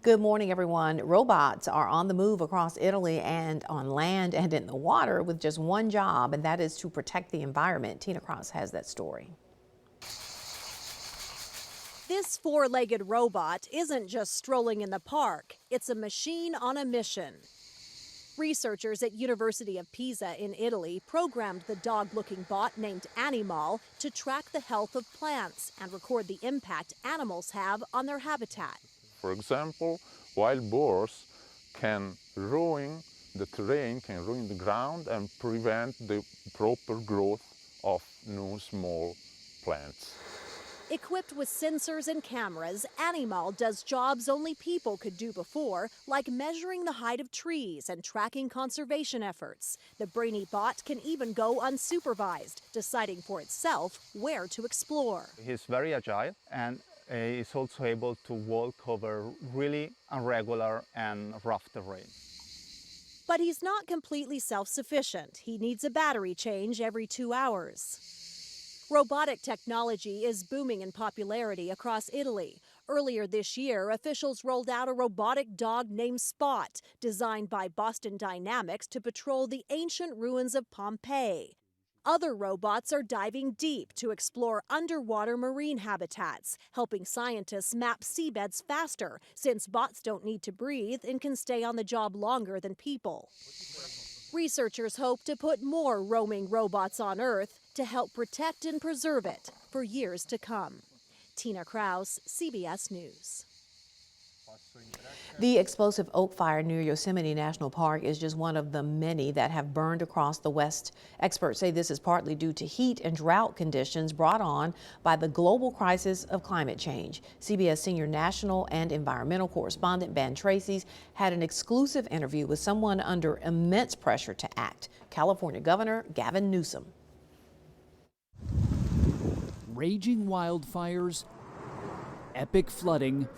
Good morning, everyone. Robots are on the move across Italy and on land and in the water with just one job, and that is to protect the environment. Tina Cross has that story. This four-legged robot isn't just strolling in the park. It's a machine on a mission. Researchers at University of Pisa in Italy programmed the dog-looking bot named Animal to track the health of plants and record the impact animals have on their habitat. For example, wild boars can ruin the terrain, can ruin the ground and prevent the proper growth of new small plants. Equipped with sensors and cameras, Animal does jobs only people could do before, like measuring the height of trees and tracking conservation efforts. The brainy bot can even go unsupervised, deciding for itself where to explore. He's very agile and is also able to walk over really irregular and rough terrain. But he's not completely self-sufficient. He needs a battery change every 2 hours. Robotic technology is booming in popularity across Italy. Earlier this year, officials rolled out a robotic dog named Spot, designed by Boston Dynamics to patrol the ancient ruins of Pompeii. Other robots are diving deep to explore underwater marine habitats, helping scientists map seabeds faster, since bots don't need to breathe and can stay on the job longer than people. Researchers hope to put more roaming robots on Earth to help protect and preserve it for years to come. Tina Kraus, CBS News. The explosive oak fire near Yosemite National Park is just one of the many that have burned across the West. Experts say this is partly due to heat and drought conditions brought on by the global crisis of climate change. CBS senior national and environmental correspondent Ben Tracy's had an exclusive interview with someone under immense pressure to act, California Governor Gavin Newsom. Raging wildfires, epic flooding,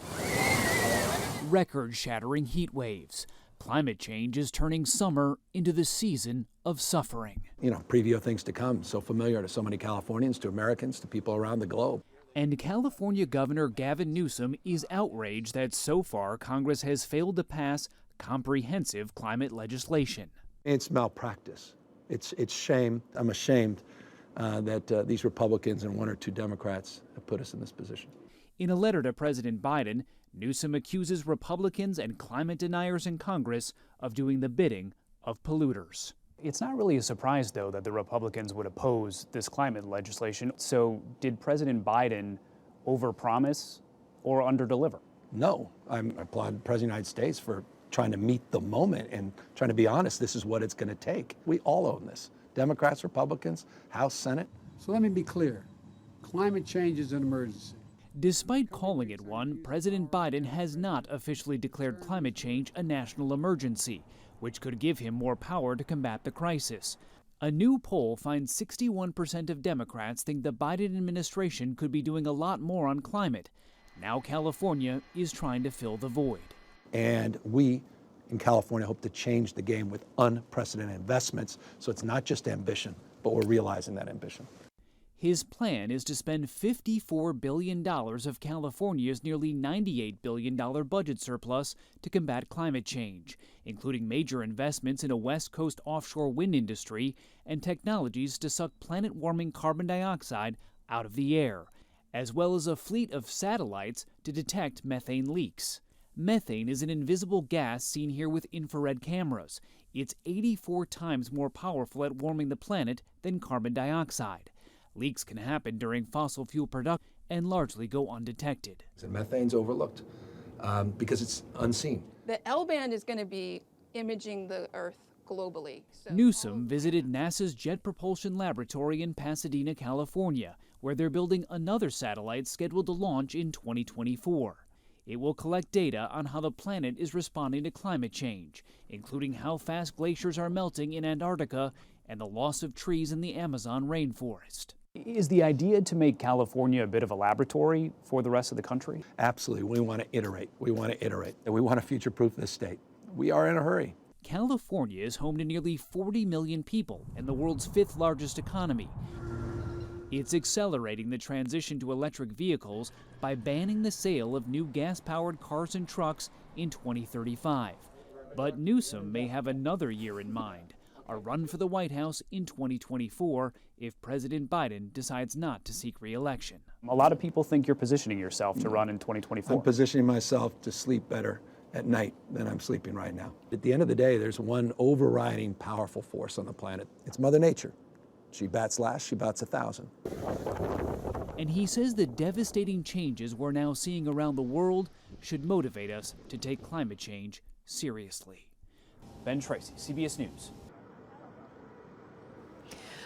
record-shattering heat waves. Climate change is turning summer into the season of suffering. Preview of things to come, so familiar to so many Californians, to Americans, to people around the globe. And California Governor Gavin Newsom is outraged that so far Congress has failed to pass comprehensive climate legislation. It's malpractice. It's shame. I'm ashamed that these Republicans and one or two Democrats have put us in this position. In a letter to President Biden, Newsom accuses Republicans and climate deniers in Congress of doing the bidding of polluters. It's not really a surprise, though, that the Republicans would oppose this climate legislation. So did President Biden overpromise or underdeliver? No. I applaud the President of the United States for trying to meet the moment and trying to be honest. This is what it's going to take. We all own this. Democrats, Republicans, House, Senate. So let me be clear. Climate change is an emergency. Despite calling it one, President Biden has not officially declared climate change a national emergency, which could give him more power to combat the crisis. A new poll finds 61% of Democrats think the Biden administration could be doing a lot more on climate. Now California is trying to fill the void. And we in California hope to change the game with unprecedented investments. So it's not just ambition, but we're realizing that ambition. His plan is to spend $54 billion of California's nearly $98 billion budget surplus to combat climate change, including major investments in a West Coast offshore wind industry and technologies to suck planet-warming carbon dioxide out of the air, as well as a fleet of satellites to detect methane leaks. Methane is an invisible gas seen here with infrared cameras. It's 84 times more powerful at warming the planet than carbon dioxide. Leaks can happen during fossil fuel production and largely go undetected. And methane's overlooked because it's unseen. The L-band is going to be imaging the Earth globally. So Newsom visited NASA's Jet Propulsion Laboratory in Pasadena, California, where they're building another satellite scheduled to launch in 2024. It will collect data on how the planet is responding to climate change, including how fast glaciers are melting in Antarctica and the loss of trees in the Amazon rainforest. Is the idea to make California a bit of a laboratory for the rest of the country? Absolutely. We want to iterate. We want to future-proof this state. We are in a hurry. California is home to nearly 40 million people and the world's fifth largest economy. It's accelerating the transition to electric vehicles by banning the sale of new gas-powered cars and trucks in 2035. But Newsom may have another year in mind, a run for the White House in 2024 if President Biden decides not to seek re-election. A lot of people think you're positioning yourself to run in 2024. I'm positioning myself to sleep better at night than I'm sleeping right now. At the end of the day, there's one overriding powerful force on the planet. It's Mother Nature. She bats last, she bats 1,000. And he says the devastating changes we're now seeing around the world should motivate us to take climate change seriously. Ben Tracy, CBS News.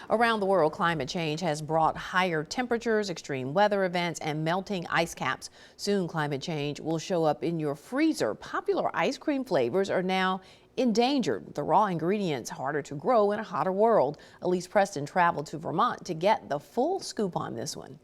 Around the world, climate change has brought higher temperatures, extreme weather events, and melting ice caps. Soon, climate change will show up in your freezer. Popular ice cream flavors are now endangered. The raw ingredients harder to grow in a hotter world. Elise Preston traveled to Vermont to get the full scoop on this one.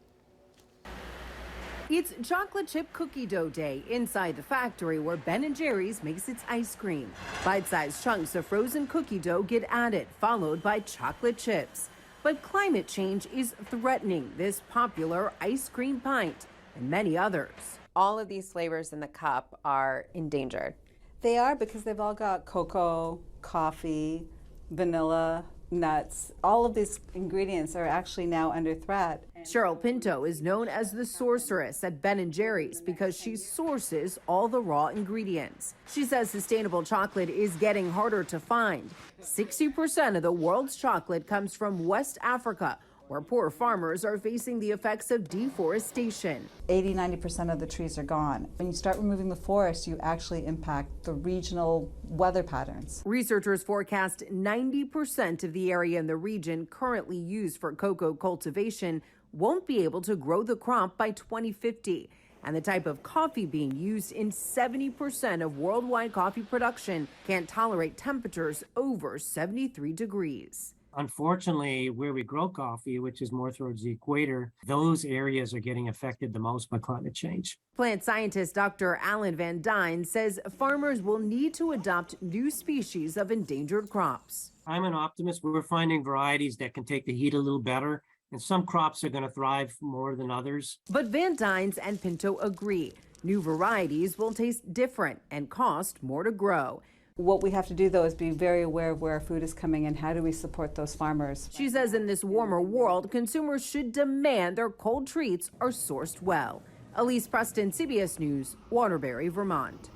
It's chocolate chip cookie dough day inside the factory where Ben & Jerry's makes its ice cream. Bite-sized chunks of frozen cookie dough get added, followed by chocolate chips. But climate change is threatening this popular ice cream pint and many others. All of these flavors in the cup are endangered. They are, because they've all got cocoa, coffee, vanilla, nuts. All of these ingredients are actually now under threat. Cheryl Pinto is known as the sorceress at Ben & Jerry's because she sources all the raw ingredients. She says sustainable chocolate is getting harder to find. 60% of the world's chocolate comes from West Africa, where poor farmers are facing the effects of deforestation. 80–90% of the trees are gone. When you start removing the forest, you actually impact the regional weather patterns. Researchers forecast 90% of the area in the region currently used for cocoa cultivation won't be able to grow the crop by 2050. And the type of coffee being used in 70% of worldwide coffee production can't tolerate temperatures over 73 degrees. Unfortunately, where we grow coffee, which is more towards the equator, those areas are getting affected the most by climate change. Plant scientist Dr. Alan Van Dyne says farmers will need to adopt new species of endangered crops. I'm an optimist. We're finding varieties that can take the heat a little better, and some crops are going to thrive more than others. But Van Dynes and Pinto agree. New varieties will taste different and cost more to grow. What we have to do, though, is be very aware of where our food is coming and how do we support those farmers. She says in this warmer world, consumers should demand their cold treats are sourced well. Elise Preston, CBS News, Waterbury, Vermont.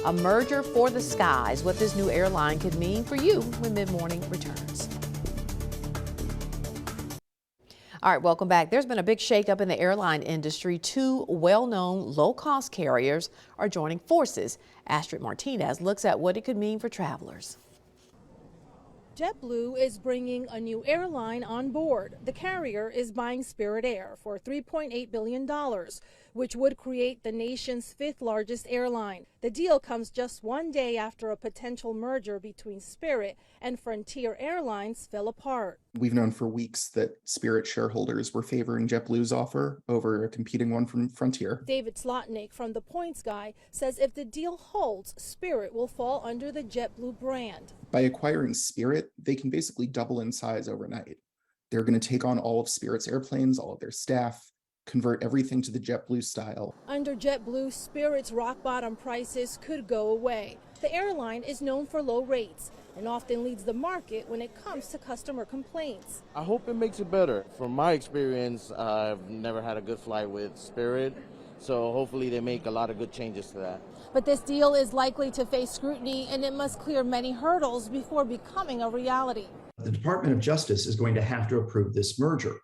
A merger for the skies, what this new airline could mean for you when mid-morning returns. All right, welcome back. There's been a big shakeup in the airline industry. Two well-known low-cost carriers are joining forces. Astrid Martinez looks at what it could mean for travelers. JetBlue is bringing a new airline on board. The carrier is buying Spirit Air for $3.8 billion, which would create the nation's fifth largest airline. The deal comes just one day after a potential merger between Spirit and Frontier Airlines fell apart. We've known for weeks that Spirit shareholders were favoring JetBlue's offer over a competing one from Frontier. David Slotnick from The Points Guy says if the deal holds, Spirit will fall under the JetBlue brand. By acquiring Spirit, they can basically double in size overnight. They're going to take on all of Spirit's airplanes, all of their staff, convert everything to the JetBlue style. Under JetBlue, Spirit's rock-bottom prices could go away. The airline is known for low rates and often leads the market when it comes to customer complaints. I hope it makes it better. From my experience, I've never had a good flight with Spirit, so hopefully they make a lot of good changes to that. But this deal is likely to face scrutiny, and it must clear many hurdles before becoming a reality. The Department of Justice is going to have to approve this merger.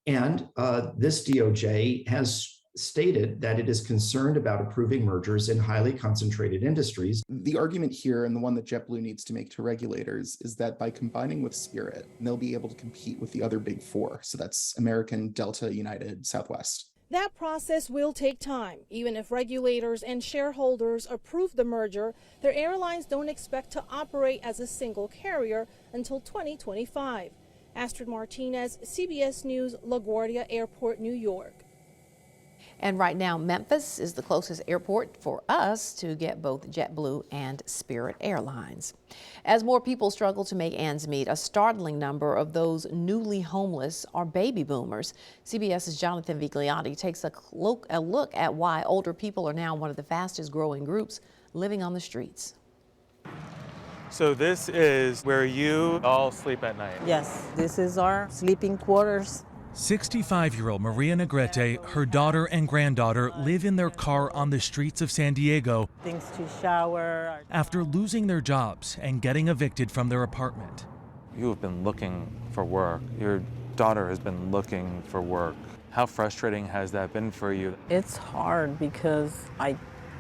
And this DOJ has stated that it is concerned about approving mergers in highly concentrated industries. The argument here, and the one that JetBlue needs to make to regulators, is that by combining with Spirit, they'll be able to compete with the other big four. So that's American, Delta, United, Southwest. That process will take time. Even if regulators and shareholders approve the merger, their airlines don't expect to operate as a single carrier until 2025. Astrid Martinez, CBS News, LaGuardia Airport, New York. And right now, Memphis is the closest airport for us to get both JetBlue and Spirit Airlines. As more people struggle to make ends meet, a startling number of those newly homeless are baby boomers. CBS's Jonathan Vigliotti takes a look at why older people are now one of the fastest growing groups living on the streets. So this is where you all sleep at night? Yes, this is our sleeping quarters. 65-year-old Maria Negrete, her daughter and granddaughter live in their car on the streets of San Diego Things to shower. after losing their jobs and getting evicted from their apartment. You have been looking for work. Your daughter has been looking for work. How frustrating has that been for you? It's hard because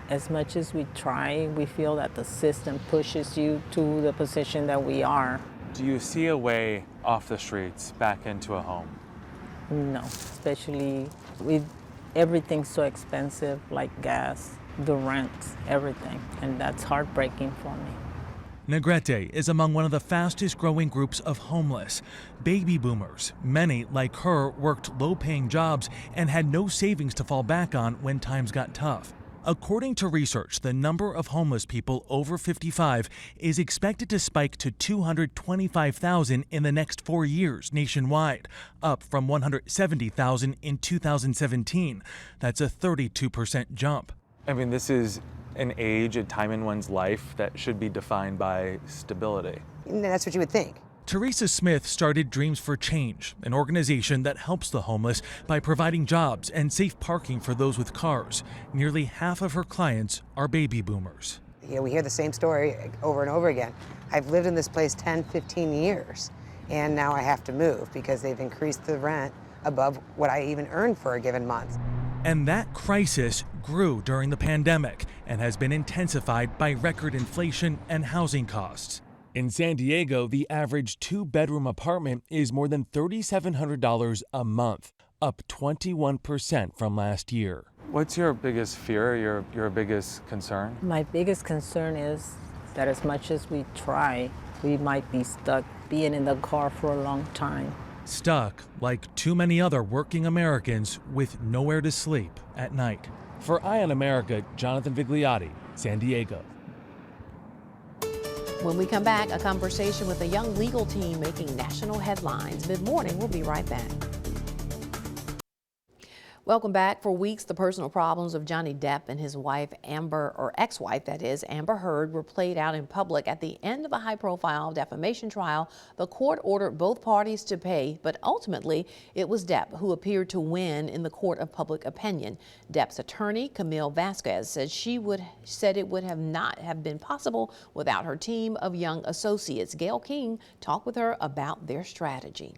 as much as we try, we feel that the system pushes you to the position that we are. Do you see a way off the streets back into a home? No, especially with everything so expensive, like gas, the rent, everything, and that's heartbreaking for me. Negrete is among one of the fastest growing groups of homeless. Baby boomers. Many, like her, worked low-paying jobs and had no savings to fall back on when times got tough. According to research, the number of homeless people over 55 is expected to spike to 225,000 in the next 4 years nationwide, up from 170,000 in 2017. That's a 32% jump. I mean, this is an age, a time in one's life that should be defined by stability. That's what you would think. Teresa Smith started Dreams for Change, an organization that helps the homeless by providing jobs and safe parking for those with cars. Nearly half of her clients are baby boomers. We hear the same story over and over again. I've lived in this place 10, 15 years, and now I have to move because they've increased the rent above what I even earn for a given month. And that crisis grew during the pandemic and has been intensified by record inflation and housing costs. In San Diego, the average two-bedroom apartment is more than $3,700 a month, up 21% from last year. What's your biggest fear, your biggest concern? My biggest concern is that as much as we try, we might be stuck being in the car for a long time. Stuck, like too many other working Americans, with nowhere to sleep at night. For Eye on America, Jonathan Vigliotti, San Diego. When we come back, a conversation with a young legal team making national headlines. Mid-morning, we'll be right back. Welcome back. For weeks, the personal problems of Johnny Depp and his wife, Amber, or ex-wife that is, Amber Heard, were played out in public. At the end of a high-profile defamation trial, the court ordered both parties to pay, but ultimately it was Depp who appeared to win in the court of public opinion. Depp's attorney, Camille Vasquez, said it would not have been possible without her team of young associates. Gail King talked with her about their strategy.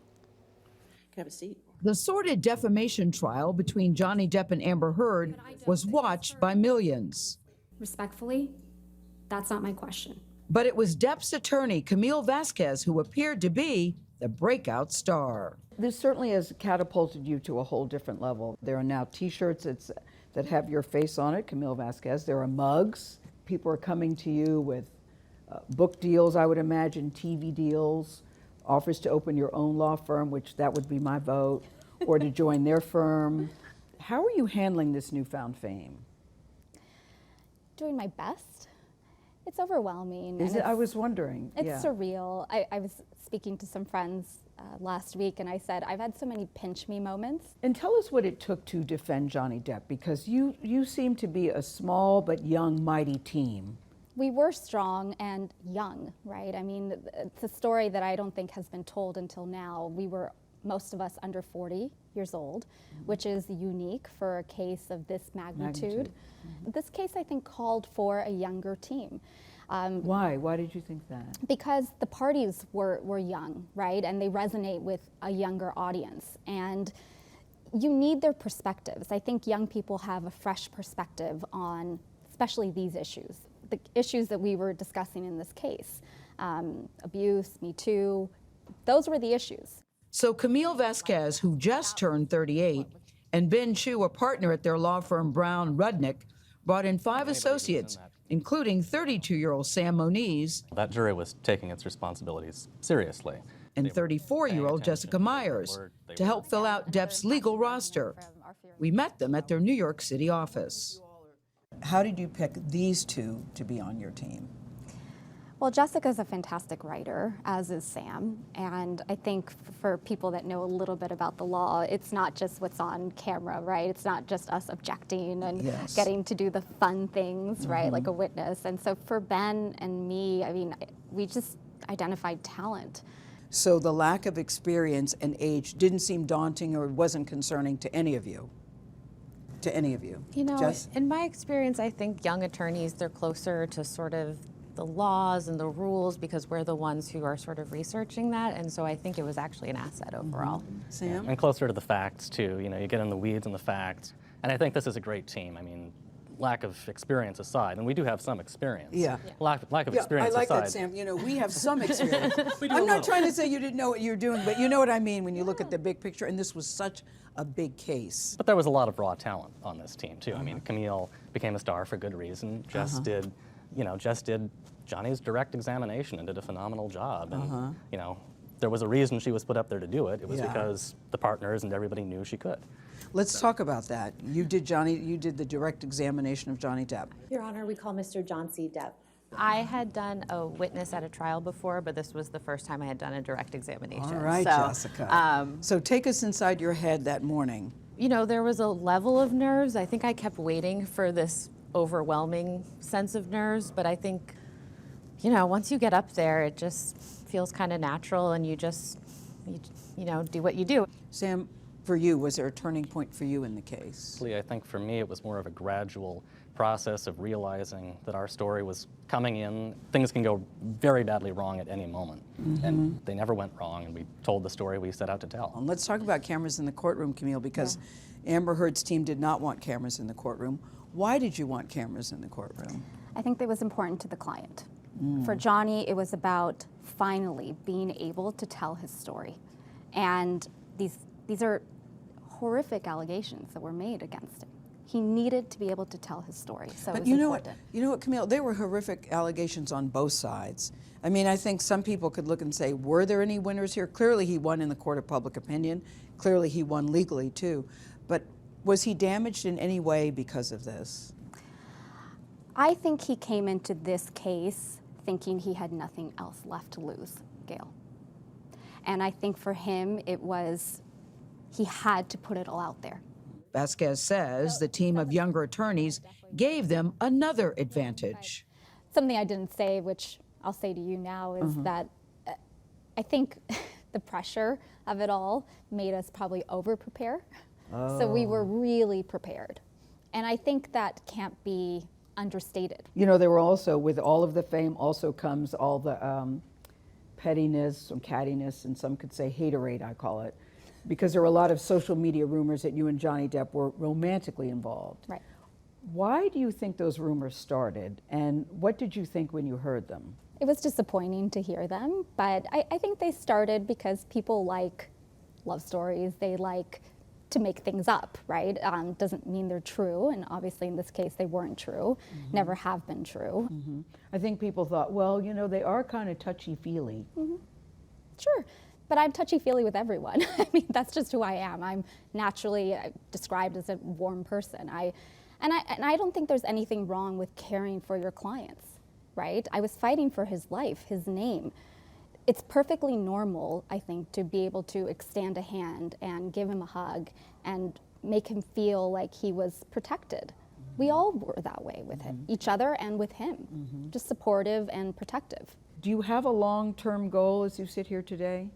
Have a seat. The sordid defamation trial between Johnny Depp and Amber Heard was watched by millions. Respectfully, that's not my question. But it was Depp's attorney, Camille Vasquez, who appeared to be the breakout star. This certainly has catapulted you to a whole different level. There are now T-shirts that have your face on it, Camille Vasquez. There are mugs. People are coming to you with book deals, I would imagine, TV deals, offers to open your own law firm, which that would be my vote, or to join their firm. How are you handling this newfound fame? Doing my best. It's overwhelming. Is it? I was wondering. It's surreal. I was speaking to some friends last week, and I said, I've had so many pinch me moments. And tell us what it took to defend Johnny Depp, because you seem to be a small but young, mighty team. We were strong and young, right? I mean, it's a story that I don't think has been told until now. We were, most of us, under 40 years old, which is unique for a case of this magnitude. This case, I think, called for a younger team. Why? Why did you think that? Because the parties were young, right? And they resonate with a younger audience. And you need their perspectives. I think young people have a fresh perspective on especially these issues. The issues that we were discussing in this case, abuse, Me Too, those were the issues. So Camille Vasquez, who just turned 38, and Ben Chu, a partner at their law firm Brown Rudnick, brought in 5 associates, including 32-year-old Sam Moniz. That jury was taking its responsibilities seriously. And 34-year-old Jessica Myers to help fill out Depp's legal roster. We met them at their New York City office. How did you pick these two to be on your team? Well, Jessica's a fantastic writer, as is Sam. And I think for people that know a little bit about the law, it's not just what's on camera, right? It's not just us objecting and getting to do the fun things, right, like a witness. And so for Ben and me, I mean, we just identified talent. So the lack of experience and age didn't seem daunting or wasn't concerning to any of you? To any of you? You know, Jess? in my experience, I think young attorneys, they're closer to sort of the laws and the rules because we're the ones who are sort of researching that, and so I think it was actually an asset overall. Sam? And closer to the facts too, you know, you get in the weeds and the facts. And I think this is a great team. I mean, lack of experience aside, and we do have some experience. Yeah. Lack of experience I like aside. that, Sam. You know, we have some experience. I'm not trying to say you didn't know what you were doing, but you know what I mean when you look at the big picture, and this was such a big case. But there was a lot of raw talent on this team too. I mean, Camille became a star for good reason. Jess did, you know, Jess did Johnny's direct examination and did a phenomenal job. And you know, there was a reason she was put up there to do it. It was because the partners and everybody knew she could. Let's talk about that. You did the direct examination of Johnny Depp. Your Honor, we call Mr. John C. Depp. I had done a witness at a trial before, but this was the first time I had done a direct examination. All right, so, Jessica. So take us inside your head that morning. You know, there was a level of nerves. I think I kept waiting for this overwhelming sense of nerves, but I think, you know, once you get up there, it just feels kind of natural and you just, you know, do what you do. Sam, for you, was there a turning point for you in the case? I think for me it was more of a gradual process of realizing that our story was coming in. Things can go very badly wrong at any moment, and they never went wrong, and we told the story we set out to tell. And let's talk about cameras in the courtroom, Camille, because Amber Heard's team did not want cameras in the courtroom. Why did you want cameras in the courtroom? I think that was important to the client. For Johnny, it was about finally being able to tell his story. And these are horrific allegations that were made against him. He needed to be able to tell his story, so it was important. You know what, Camille? There were horrific allegations on both sides. I mean, I think some people could look and say, were there any winners here? Clearly he won in the court of public opinion. Clearly he won legally too. But was he damaged in any way because of this? I think he came into this case thinking he had nothing else left to lose, Gail. And I think for him, it was, he had to put it all out there. Vasquez says the team of younger attorneys gave them another advantage. Something I didn't say, which I'll say to you now, is that I think the pressure of it all made us probably over-prepare. So we were really prepared. And I think that can't be understated. You know, there were also, with all of the fame, also comes all the pettiness and cattiness, and some could say haterade, I call it, because there were a lot of social media rumors that you and Johnny Depp were romantically involved. Right. Why do you think those rumors started, and what did you think when you heard them? It was disappointing to hear them, but I think they started because people like love stories. They like to make things up, right? Doesn't mean they're true, and obviously in this case they weren't true, never have been true. I think people thought, well, you know, they are kind of touchy-feely. Sure, but I'm touchy-feely with everyone. I mean, that's just who I am. I'm naturally described as a warm person. And I don't think there's anything wrong with caring for your clients, right? I was fighting for his life, his name. It's perfectly normal, I think, to be able to extend a hand and give him a hug and make him feel like he was protected. We all were that way with him, each other and with him, just supportive and protective. Do you have a long-term goal as you sit here today?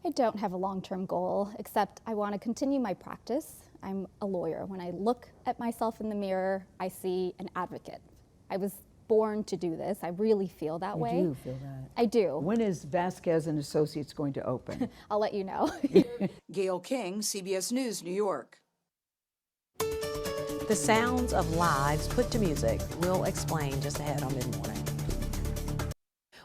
I don't have a long-term goal, except I want to continue my practice. I'm a lawyer. When I look at myself in the mirror, I see an advocate. I was born to do this. I really feel that way. You do feel that? I do. When is Vasquez and Associates going to open? I'll let you know. Gail King, CBS News, New York. The sounds of lives put to music. We'll explain just ahead on Mid-Morning.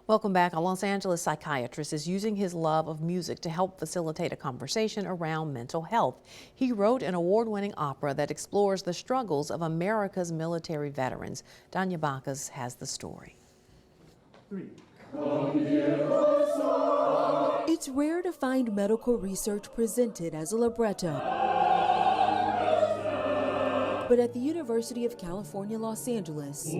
Welcome back. A Los Angeles psychiatrist is using his love of music to help facilitate a conversation around mental health. He wrote an award-winning opera that explores the struggles of America's military veterans. Danya Bacchus has the story. It's rare to find medical research presented as a libretto. But at the University of California, Los Angeles,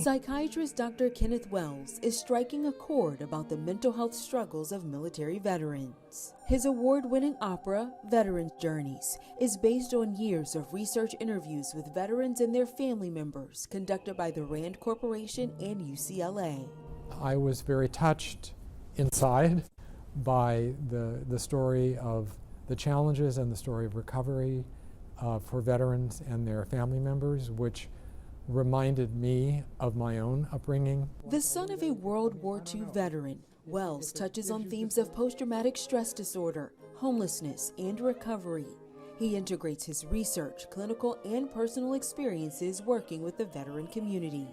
psychiatrist Dr. Kenneth Wells is striking a chord about the mental health struggles of military veterans. His award-winning opera, Veterans Journeys, is based on years of research interviews with veterans and their family members conducted by the RAND Corporation and UCLA. I was very touched inside by the story of the challenges and the story of recovery for veterans and their family members, which reminded me of my own upbringing. The son of a World War II veteran, Wells touches on themes of post-traumatic stress disorder, homelessness, and recovery. He integrates his research, clinical, and personal experiences working with the veteran community.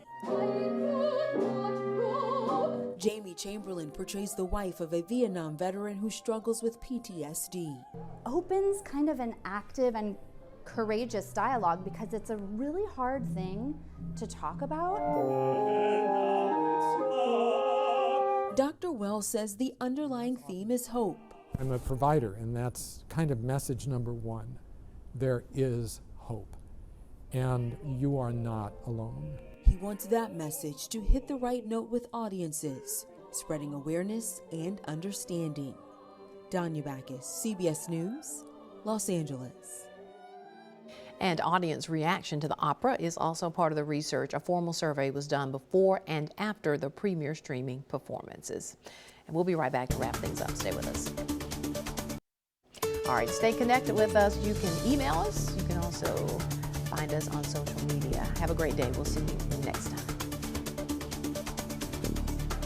Jamie Chamberlain portrays the wife of a Vietnam veteran who struggles with PTSD. Opens kind of an active and courageous dialogue because it's a really hard thing to talk about. Dr. Wells says the underlying theme is hope. I'm a provider, and that's kind of message number one. There is hope, and you are not alone. He wants that message to hit the right note with audiences, spreading awareness and understanding. Danya Backus, CBS News, Los Angeles. And audience reaction to the opera is also part of the research. A formal survey was done before and after the premiere streaming performances. And we'll be right back to wrap things up. Stay with us. All right, stay connected with us. You can email us. You can also find us on social media. Have a great day. We'll see you next time.